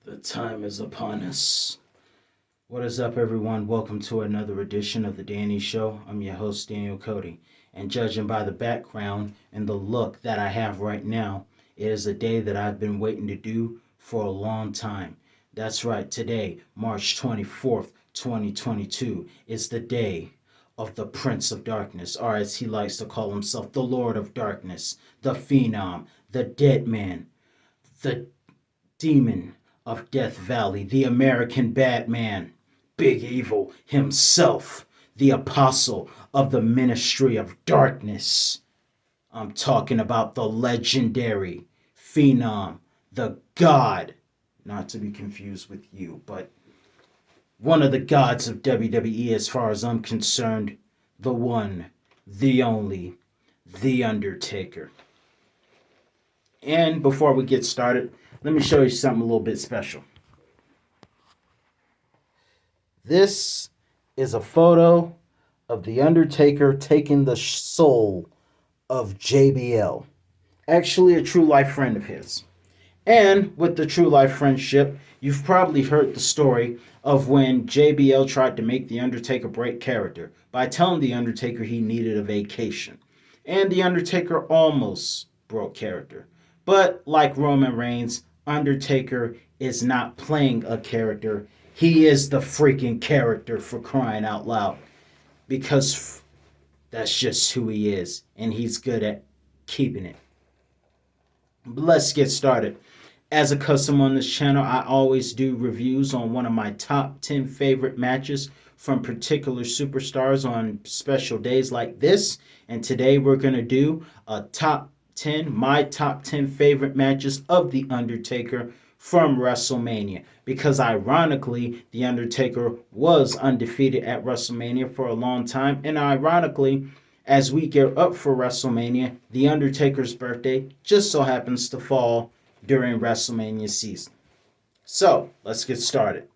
The time is upon us. What is up, everyone? Welcome to another edition of The Danny Show. I'm your host, Daniel Cody. And judging by the background and the look that I have right now, it is a day that I've been waiting to do for a long time. That's right, today, March 24th, 2022, is the day of the Prince of Darkness, or as he likes to call himself, the Lord of Darkness, the Phenom, the Deadman, the Demon of Death Valley, the American Batman, Big Evil himself, the Apostle of the Ministry of Darkness. I'm talking about the legendary Phenom, the God, not to be confused with you, but one of the gods of WWE as far as I'm concerned, the one, the only, the Undertaker. And before we get started, let me show you something a little bit special. This is a photo of The Undertaker taking the soul of JBL. Actually, a true life friend of his. And with the true life friendship, you've probably heard the story of when JBL tried to make The Undertaker break character by telling The Undertaker he needed a vacation. And The Undertaker almost broke character. But like Roman Reigns, Undertaker is not playing a character. He is the freaking character, for crying out loud. Because that's just who he is. And he's good at keeping it. But let's get started. As a custom on this channel, I always do reviews on one of my top 10 favorite matches from particular superstars on special days like this. And today we're going to do my top 10 favorite matches of The Undertaker from WrestleMania. Because ironically, The Undertaker was undefeated at WrestleMania for a long time. And ironically, as we gear up for WrestleMania, The Undertaker's birthday just so happens to fall during WrestleMania season. So, let's get started.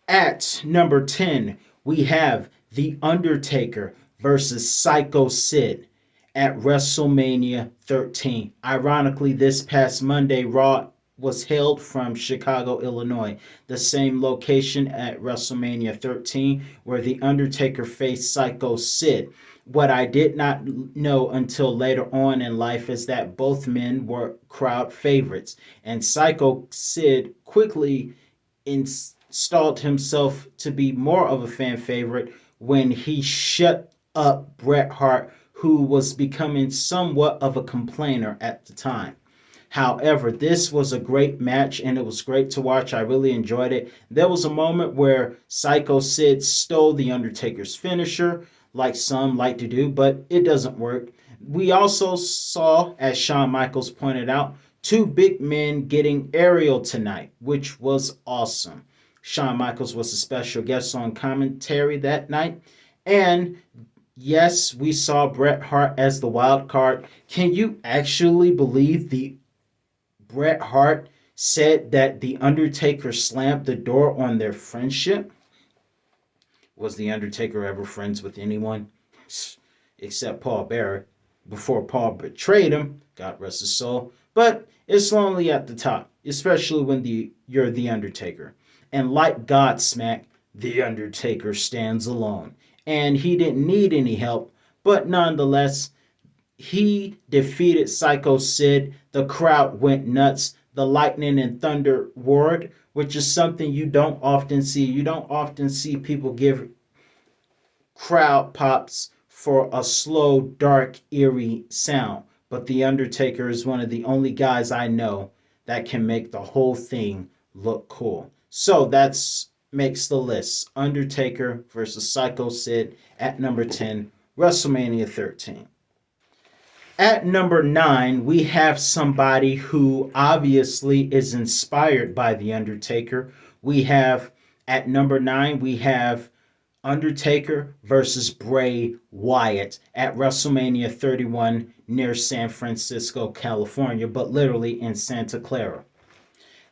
At number 10, we have The Undertaker versus Psycho Sid at WrestleMania 13. Ironically, this past Monday, Raw was held from Chicago, Illinois, the same location at WrestleMania 13 where The Undertaker faced Psycho Sid. What I did not know until later on in life is that both men were crowd favorites, and Psycho Sid quickly installed himself to be more of a fan favorite when he shut up Bret Hart, who was becoming somewhat of a complainer at the time. However, this was a great match and it was great to watch. I really enjoyed it. There was a moment where Psycho Sid stole The Undertaker's finisher, like some like to do, but it doesn't work. We also saw, as Shawn Michaels pointed out, two big men getting aerial tonight, which was awesome. Shawn Michaels was a special guest on commentary that night. And yes, we saw Bret Hart as the wild card. Can you actually believe the Bret Hart said that The Undertaker slammed the door on their friendship? Was The Undertaker ever friends with anyone? Except Paul Bearer, before Paul betrayed him, God rest his soul. But it's lonely at the top, especially when you're The Undertaker. And like Godsmack, The Undertaker stands alone. And he didn't need any help, but nonetheless, he defeated Psycho Sid. The crowd went nuts. The lightning and thunder roared, which is something you don't often see. You don't often see people give crowd pops for a slow, dark, eerie sound. But The Undertaker is one of the only guys I know that can make the whole thing look cool. So that's makes the list. Undertaker versus Psycho Sid at number 10, WrestleMania 13. At number 9, we have somebody who obviously is inspired by The Undertaker. At number 9, we have Undertaker versus Bray Wyatt at WrestleMania 31 near San Francisco, California, but literally in Santa Clara.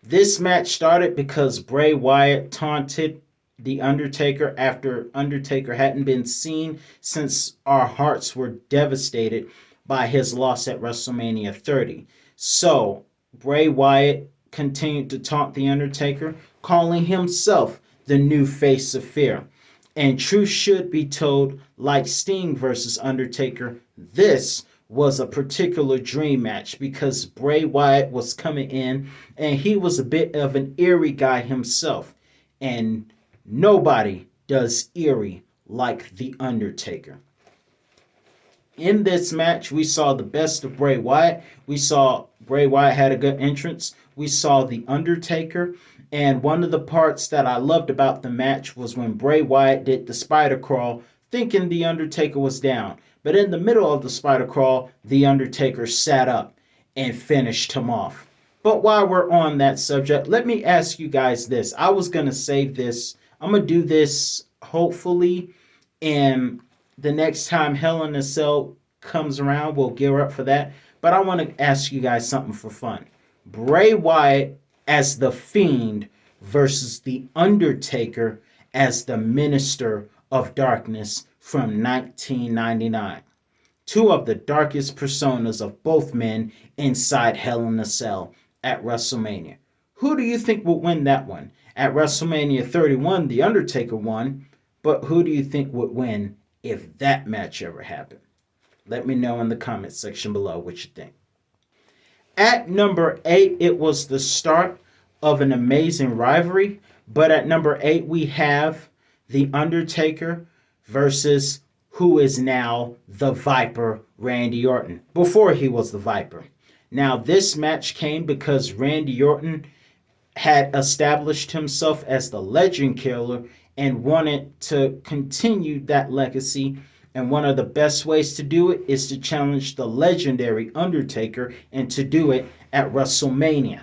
This match started because Bray Wyatt taunted The Undertaker after Undertaker hadn't been seen since our hearts were devastated by his loss at WrestleMania 30. So Bray Wyatt continued to taunt The Undertaker, calling himself the new face of fear. And truth should be told, like Sting versus Undertaker, this was a particular dream match because Bray Wyatt was coming in and he was a bit of an eerie guy himself. And nobody does eerie like The Undertaker. In this match, we saw the best of Bray Wyatt. We saw Bray Wyatt had a good entrance. We saw The Undertaker. And one of the parts that I loved about the match was when Bray Wyatt did the spider crawl, thinking The Undertaker was down. But in the middle of the spider crawl, The Undertaker sat up and finished him off. But while we're on that subject, let me ask you guys this. I was going to save this. I'm going to do this hopefully in the next time Hell in a Cell comes around. We'll gear up for that. But I want to ask you guys something for fun. Bray Wyatt as the Fiend versus The Undertaker as the Minister of Darkness from 1999. Two of the darkest personas of both men inside Hell in a Cell at WrestleMania. Who do you think would win that one? At WrestleMania 31, The Undertaker won, but who do you think would win if that match ever happened? Let me know in the comments section below what you think. At number 8, it was the start of an amazing rivalry, but at number 8, we have The Undertaker versus who is now the Viper, Randy Orton, before he was the Viper. Now, this match came because Randy Orton had established himself as the Legend Killer and wanted to continue that legacy. And one of the best ways to do it is to challenge the legendary Undertaker and to do it at WrestleMania.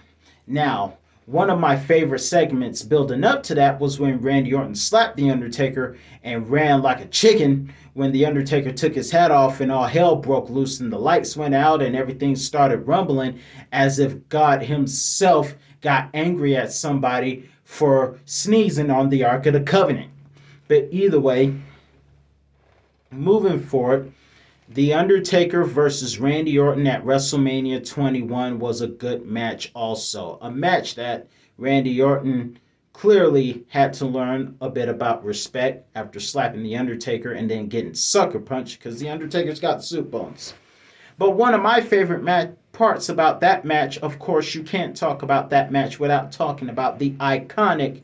Now, one of my favorite segments building up to that was when Randy Orton slapped The Undertaker and ran like a chicken when The Undertaker took his hat off and all hell broke loose and the lights went out and everything started rumbling as if God himself got angry at somebody for sneezing on the Ark of the Covenant. But either way, moving forward, The Undertaker versus Randy Orton at WrestleMania 21 was a good match also. A match that Randy Orton clearly had to learn a bit about respect after slapping The Undertaker and then getting sucker punched because The Undertaker's got soup bones. But one of my favorite parts about that match, of course, you can't talk about that match without talking about the iconic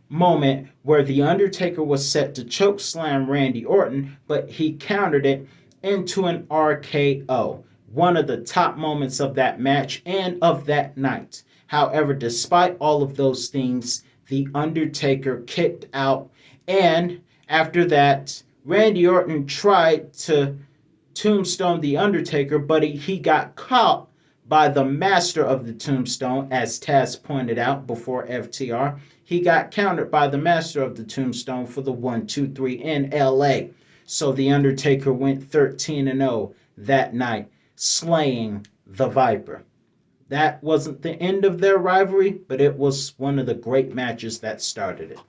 moment where The Undertaker was set to chokeslam Randy Orton, but he countered it into an RKO. One of the top moments of that match and of that night. However, despite all of those things, The Undertaker kicked out, and after that, Randy Orton tried to tombstone The Undertaker, but he got caught by the master of the tombstone, as Taz pointed out before FTR. He got countered by the master of the tombstone for the 1-2-3 in LA. So The Undertaker went 13-0 that night, slaying the Viper. That wasn't the end of their rivalry, but it was one of the great matches that started it.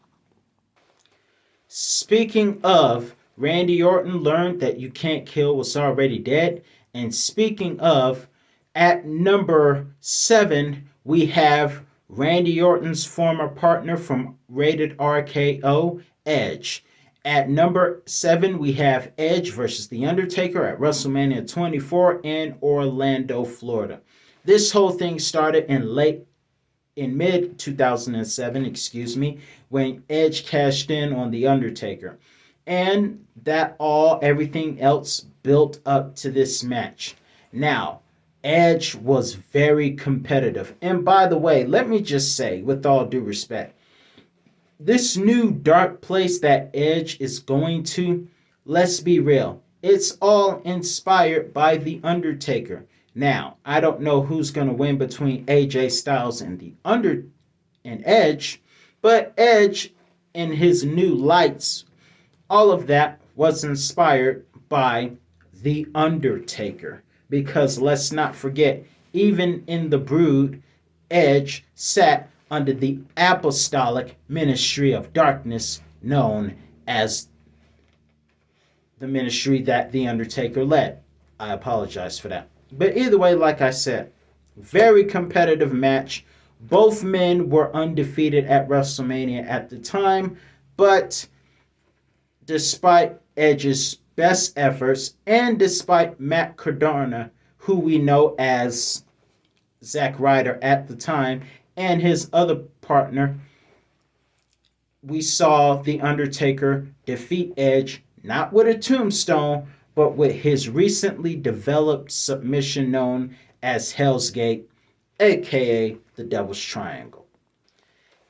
Speaking of, Randy Orton learned that you can't kill what's already dead. And speaking of, at number 7, we have Randy Orton's former partner from Rated RKO, Edge. At number 7, we have Edge versus The Undertaker at WrestleMania 24 in Orlando, Florida. This whole thing started in mid 2007, when Edge cashed in on The Undertaker. And everything else built up to this match. Now, Edge was very competitive. And by the way, let me just say, with all due respect, this new dark place that Edge is going to, let's be real, it's all inspired by The Undertaker. Now, I don't know who's going to win between AJ Styles and and Edge, but Edge and his new lights, all of that was inspired by The Undertaker. Because let's not forget, even in the Brood, Edge sat under the apostolic ministry of darkness known as the ministry that The Undertaker led. I apologize for that. But either way, like I said, very competitive match. Both men were undefeated at WrestleMania at the time, but despite Edge's best efforts and despite Matt Cardona, who we know as Zack Ryder at the time, and his other partner, we saw The Undertaker defeat Edge not with a tombstone, but with his recently developed submission known as Hell's Gate, aka the Devil's Triangle.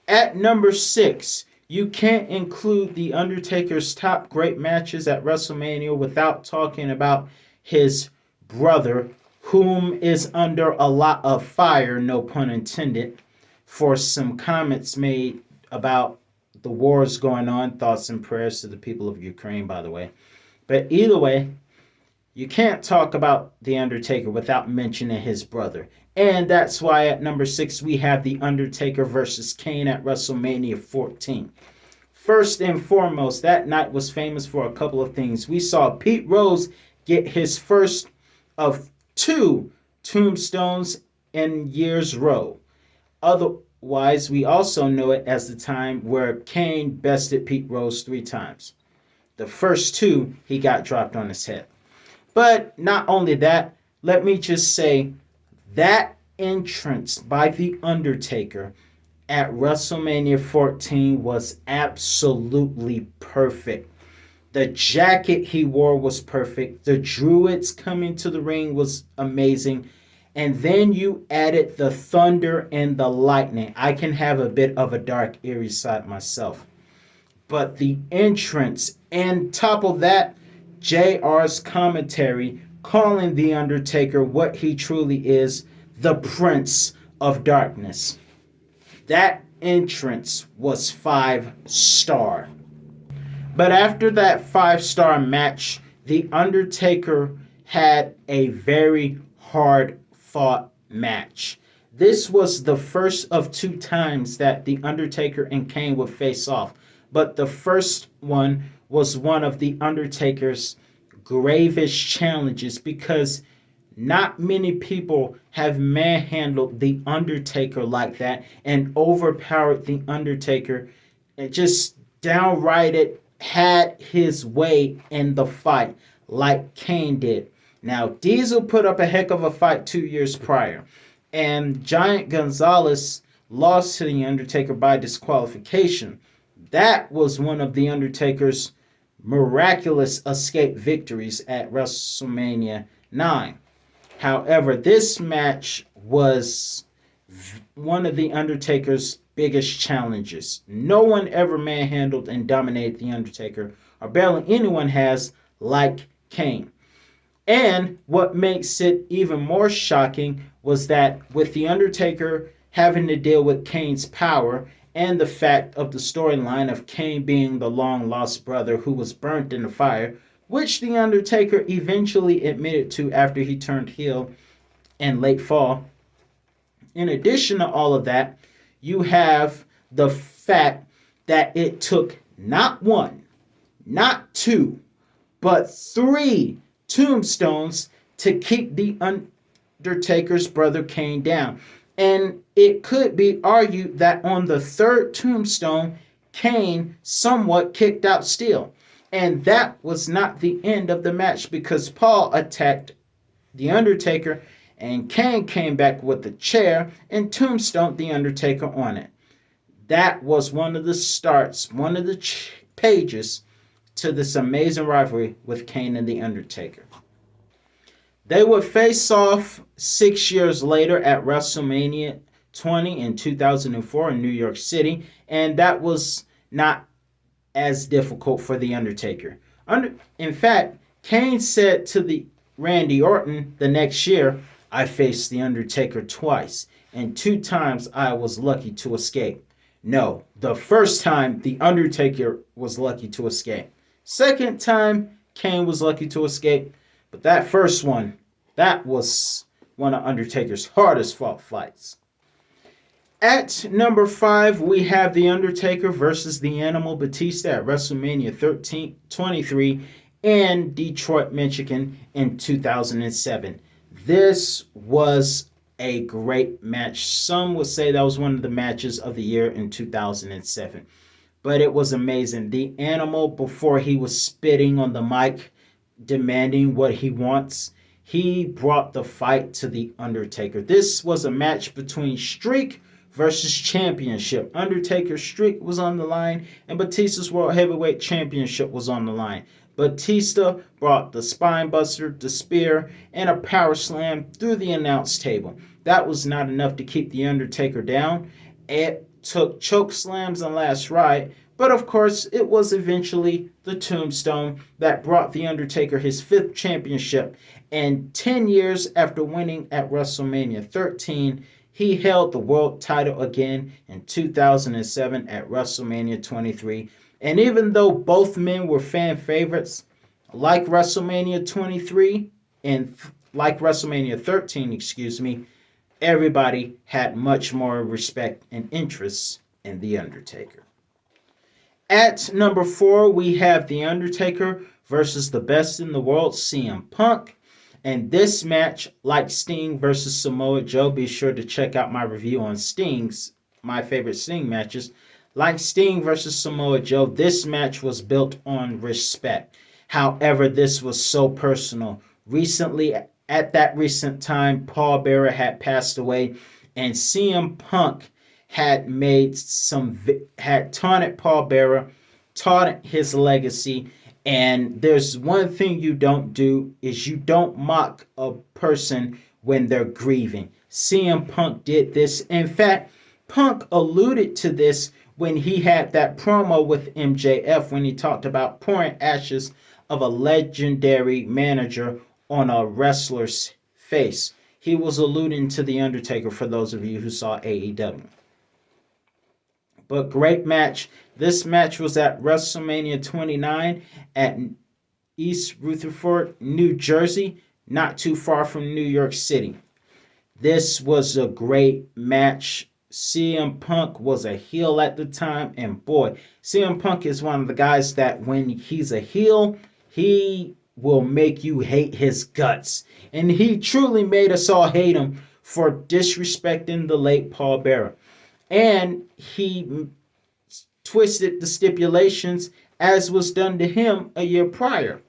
At number 6, you can't include The Undertaker's top great matches at WrestleMania without talking about his brother, whom is under a lot of fire, no pun intended, for some comments made about the wars going on. Thoughts and prayers to the people of Ukraine, by the way. But either way, you can't talk about The Undertaker without mentioning his brother. And that's why at number 6 we have The Undertaker versus Kane at WrestleMania 14. First and foremost, that night was famous for a couple of things. We saw Pete Rose get his first of 2 tombstones in years row. Otherwise, we also know it as the time where Kane bested Pete Rose 3 times. The first 2, he got dropped on his head. But not only that, let me just say that entrance by The Undertaker at WrestleMania 14 was absolutely perfect. The jacket he wore was perfect. The Druids coming to the ring was amazing. And then you added the thunder and the lightning. I can have a bit of a dark, eerie side myself. But the entrance, and top of that, JR's commentary calling The Undertaker what he truly is, the Prince of Darkness. That entrance was 5-star. But after that 5-star match, The Undertaker had a very hard fought match. This was the first of 2 times that The Undertaker and Kane would face off. But the first one was one of The Undertaker's gravest challenges because not many people have manhandled The Undertaker like that and overpowered The Undertaker and just downright had his way in the fight like Kane did. Now, Diesel put up a heck of a fight 2 years prior, and Giant Gonzalez lost to The Undertaker by disqualification. That was one of The Undertaker's miraculous escape victories at WrestleMania 9. However, this match was one of The Undertaker's biggest challenges. No one ever manhandled and dominated The Undertaker, or barely anyone has, like Kane. And what makes it even more shocking was that with The Undertaker having to deal with Kane's power and the fact of the storyline of Kane being the long-lost brother who was burnt in the fire, which The Undertaker eventually admitted to after he turned heel in late fall. In addition to all of that, you have the fact that it took not 1, not 2, but 3 tombstones to keep The Undertaker's brother Kane down. And it could be argued that on the 3rd tombstone, Kane somewhat kicked out still. And that was not the end of the match because Paul attacked The Undertaker and Kane came back with the chair and tombstoned The Undertaker on it. That was one of the starts, one of the pages to this amazing rivalry with Kane and The Undertaker. They would face off 6 years later at WrestleMania 20 in 2004 in New York City, and that was not as difficult for The Undertaker. In fact, Kane said to Randy Orton the next year, "I faced The Undertaker twice, and 2 times I was lucky to escape." No, the first time The Undertaker was lucky to escape. Second time, Kane was lucky to escape. But that first one, that was one of Undertaker's hardest fought fights. At number 5, we have The Undertaker versus The Animal Batista at WrestleMania 23 in Detroit, Michigan in 2007. This was a great match. Some would say that was one of the matches of the year in 2007. But it was amazing. The Animal, before he was spitting on the mic, demanding what he wants, he brought the fight to The Undertaker. This was a match between Streak versus Championship. Undertaker's streak was on the line, and Batista's World Heavyweight Championship was on the line. Batista brought the spine buster, the spear, and a power slam through the announce table. That was not enough to keep The Undertaker down. It took choke slams and last ride, but of course it was eventually the tombstone that brought The Undertaker his 5th championship, and 10 years after winning at WrestleMania 13, he held the world title again in 2007 at WrestleMania 23. And even though both men were fan favorites, like WrestleMania 23 and like WrestleMania 13, everybody had much more respect and interest in The Undertaker. At number 4, we have The Undertaker versus the best in the world, CM Punk. And this match, like Sting versus Samoa Joe, be sure to check out my review on my favorite Sting matches. Like Sting versus Samoa Joe, this match was built on respect. However, this was so personal. Recently, at that recent time, Paul Bearer had passed away, and CM Punk had taunted Paul Bearer, taunted his legacy. And there's one thing you don't do is you don't mock a person when they're grieving. CM Punk did this. In fact, Punk alluded to this when he had that promo with MJF when he talked about pouring ashes of a legendary manager on a wrestler's face. He was alluding to The Undertaker for those of you who saw AEW. But great match. This match was at WrestleMania 29 at East Rutherford, New Jersey, not too far from New York City. This was a great match. CM Punk was a heel at the time, and boy, CM Punk is one of the guys that when he's a heel, he will make you hate his guts. And he truly made us all hate him for disrespecting the late Paul Bearer. And he twisted the stipulations as was done to him a year prior.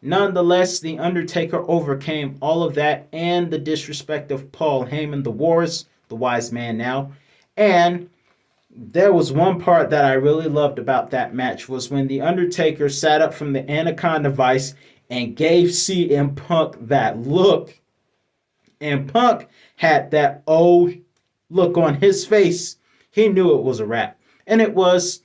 Nonetheless, The Undertaker overcame all of that and the disrespect of Paul Heyman, the wise man now. And there was one part that I really loved about that match was when The Undertaker sat up from the Anaconda Vice and gave CM Punk that look. And Punk had that old look on his face. He knew it was a wrap. And it was.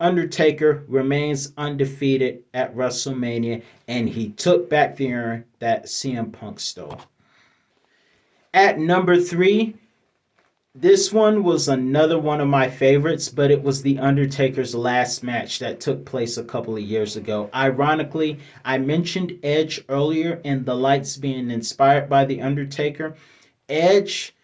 Undertaker remains undefeated at WrestleMania, and he took back the urn that CM Punk stole. At number 3, this one was another one of my favorites, but it was The Undertaker's last match that took place a couple of years ago. Ironically, I mentioned Edge earlier and the lights being inspired by The Undertaker. Edge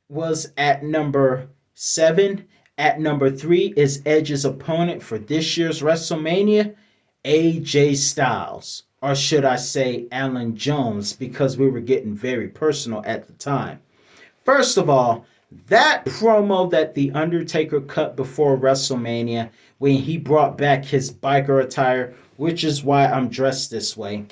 was at number 7. At number 3 is Edge's opponent for this year's WrestleMania, AJ Styles. Or should I say Alan Jones, because we were getting very personal at the time. First of all, that promo that The Undertaker cut before WrestleMania when he brought back his biker attire, which is why I'm dressed this way,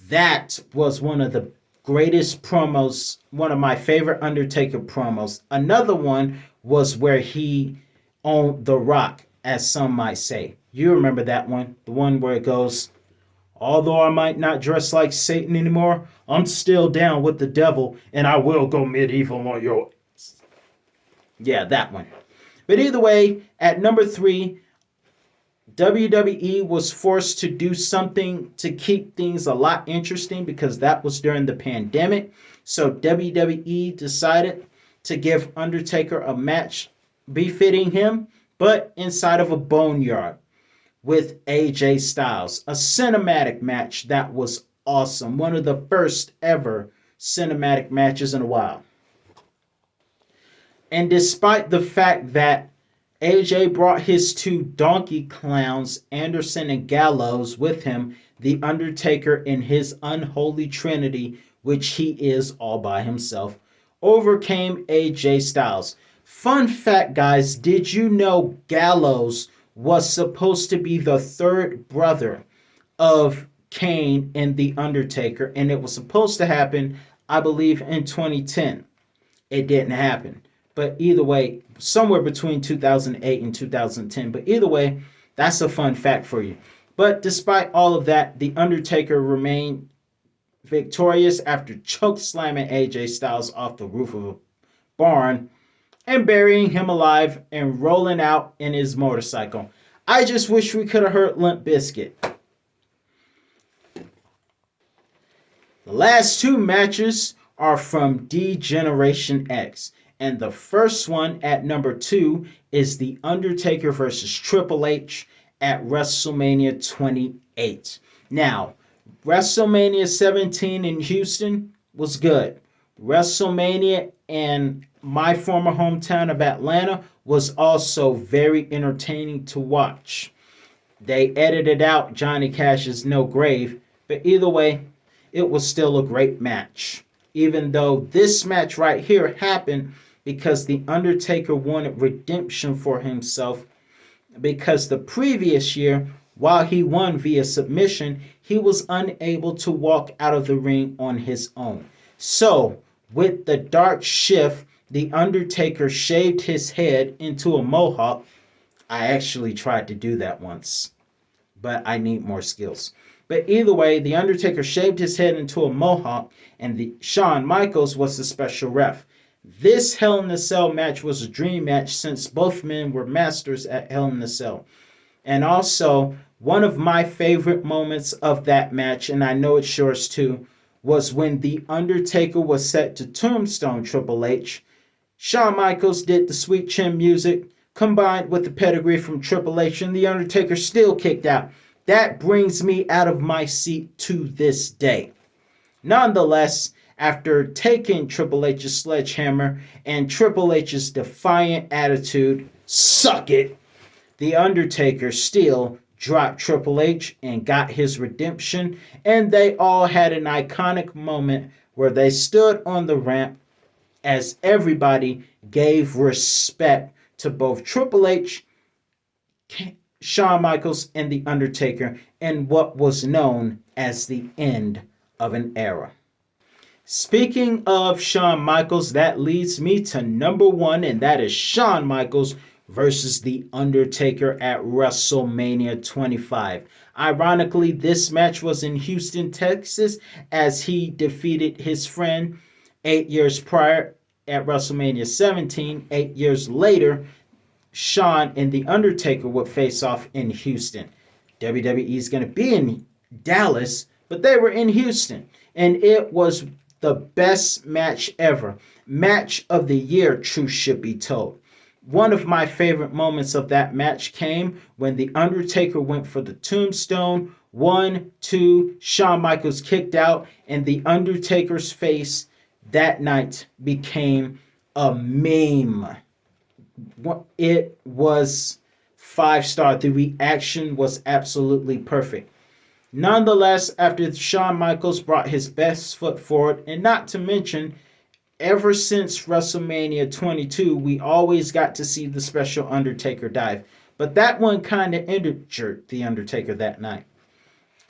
that was one of the greatest promos, one of my favorite Undertaker promos. Another one was where he owned The Rock, as some might say. You remember that one, the one where it goes, although I might not dress like Satan anymore, I'm still down with the devil, and I will go medieval on your ass. Yeah, that one. But either way, at number 3, WWE was forced to do something to keep things a lot interesting because that was during the pandemic. So WWE decided to give Undertaker a match befitting him, but inside of a boneyard with AJ Styles. A cinematic match that was awesome. One of the first ever cinematic matches in a while. And despite the fact that AJ brought his 2 donkey clowns, Anderson and Gallows, with him, The Undertaker in his unholy trinity, which he is all by himself, overcame AJ Styles. Fun fact, guys, did you know Gallows was supposed to be the third brother of Kane and The Undertaker, and it was supposed to happen, I believe, in 2010. It didn't happen. But either way, somewhere between 2008 and 2010. But either way, that's a fun fact for you. But despite all of that, The Undertaker remained victorious after choke slamming AJ Styles off the roof of a barn and burying him alive and rolling out in his motorcycle. I just wish we could have heard Limp Bizkit. The last two matches are from D-Generation X. And the first one at number 2 is The Undertaker versus Triple H at WrestleMania 28. Now, WrestleMania 17 in Houston was good. WrestleMania in my former hometown of Atlanta was also very entertaining to watch. They edited out Johnny Cash's No Grave, but either way, it was still a great match. Even though this match right here happened because The Undertaker wanted redemption for himself, because the previous year, while he won via submission, he was unable to walk out of the ring on his own. So, with the dark shift, The Undertaker shaved his head into a mohawk. I actually tried to do that once, but I need more skills. But either way, The Undertaker shaved his head into a mohawk, and Shawn Michaels was the special ref. This Hell in a Cell match was a dream match since both men were masters at Hell in a Cell. And also, one of my favorite moments of that match, and I know it's yours too, was when The Undertaker was set to tombstone Triple H. Shawn Michaels did the sweet chin music, combined with the pedigree from Triple H, and The Undertaker still kicked out. That brings me out of my seat to this day. Nonetheless, after taking Triple H's sledgehammer and Triple H's defiant attitude, suck it, The Undertaker still dropped Triple H and got his redemption, and they all had an iconic moment where they stood on the ramp as everybody gave respect to both Triple H, Shawn Michaels, and The Undertaker in what was known as the end of an era. Speaking of Shawn Michaels, that leads me to number 1, and that is Shawn Michaels versus The Undertaker at WrestleMania 25. Ironically, this match was in Houston, Texas, as he defeated his friend 8 years prior at WrestleMania 17. 8 years later, Shawn and The Undertaker would face off in Houston. WWE is going to be in Dallas, but they were in Houston. And it was the best match ever. Match of the year, truth should be told. One of my favorite moments of that match came when The Undertaker went for the tombstone. 1, 2, Shawn Michaels kicked out, and The Undertaker's face that night became a meme. It was 5-star. The reaction was absolutely perfect. Nonetheless, after Shawn Michaels brought his best foot forward, and not to mention, ever since WrestleMania 22, we always got to see the special Undertaker dive. But that one kind of injured The Undertaker that night.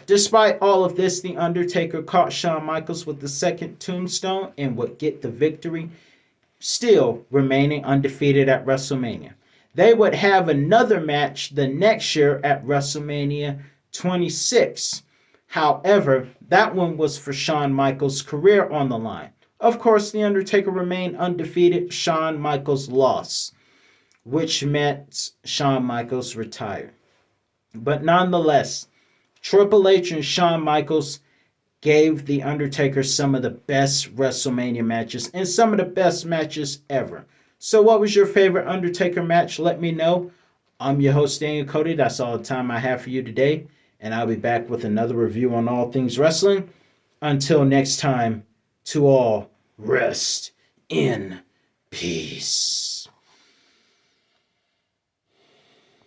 Despite all of this, The Undertaker caught Shawn Michaels with the second tombstone and would get the victory, still remaining undefeated at WrestleMania. They would have another match the next year at WrestleMania 26. However, that one was for Shawn Michaels' career on the line. Of course, The Undertaker remained undefeated. Shawn Michaels lost, which meant Shawn Michaels retired. But nonetheless, Triple H and Shawn Michaels gave The Undertaker some of the best WrestleMania matches and some of the best matches ever. So what was your favorite Undertaker match? Let me know. I'm your host, Daniel Cody. That's all the time I have for you today. And I'll be back with another review on all things wrestling. Until next time, to all, rest in peace.